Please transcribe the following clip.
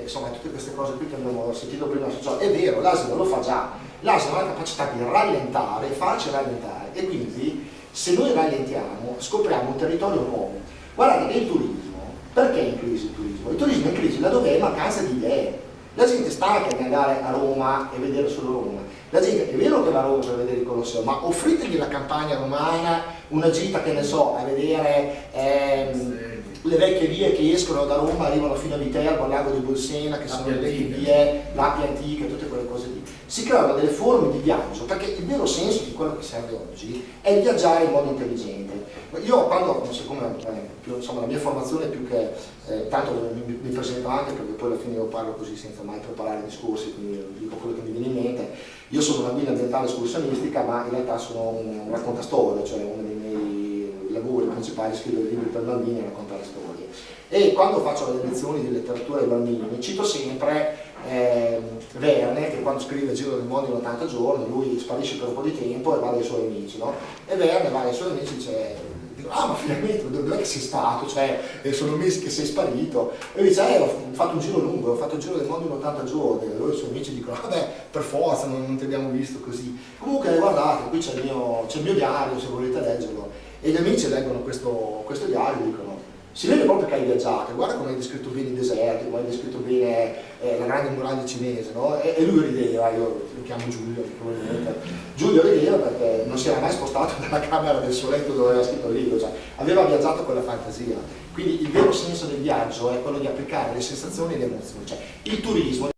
insomma tutte queste cose qui che abbiamo sentito prima, cioè, è vero, l'asino lo fa già, l'asino ha la capacità di rallentare, farci rallentare, e quindi se noi rallentiamo scopriamo un territorio nuovo. Guardate che il turismo, perché è in crisi il turismo? Il turismo è in crisi laddove è mancanza di idee. La gente stanca di andare a Roma e vedere solo Roma. La gente è vero che va a Roma per vedere il Colosseo, ma offritegli la campagna romana, una gita che ne so, a vedere le vecchie vie che escono da Roma, arrivano fino a Viterbo, al lago di Bolsena, che sono le vecchie vie, l'appia antica, tutte quelle cose lì. Si creano delle forme di viaggio, perché il vero senso di quello che serve oggi è viaggiare in modo intelligente. Io quando, siccome insomma, la mia formazione è più che, tanto mi presento anche perché poi alla fine io parlo così senza mai preparare discorsi, quindi dico quello che mi viene in mente. Io sono una guida ambientale escursionistica, ma in realtà sono un raccontastorie, cioè uno dei miei lavori principali è scrivere libri per bambini e raccontare storie. E quando faccio le lezioni di letteratura ai bambini cito sempre Verne, che quando scrive Il giro del mondo in 80 giorni lui sparisce per un po' di tempo e va dai suoi amici, no? E Verne va dai suoi amici e dice: ah, ma finalmente dov'è che sei stato? Cioè, sono mesi che sei sparito. E dice: ho fatto un giro lungo, ho fatto il giro del mondo in 80 giorni. E loro i suoi amici dicono: vabbè, per forza, non ti abbiamo visto così. Comunque guardate, qui c'è il mio diario, se volete leggerlo. E gli amici leggono questo diario e dicono: si vede proprio che hai viaggiato, guarda come hai descritto bene i deserti, come hai descritto bene la grande muraglia cinese, no? E lui rideva, io lo chiamo Giulio, probabilmente. Giulio rideva perché non si era mai spostato dalla camera del suo letto dove aveva scritto il libro, cioè aveva viaggiato con la fantasia. Quindi il vero senso del viaggio è quello di applicare le sensazioni e le emozioni, cioè il turismo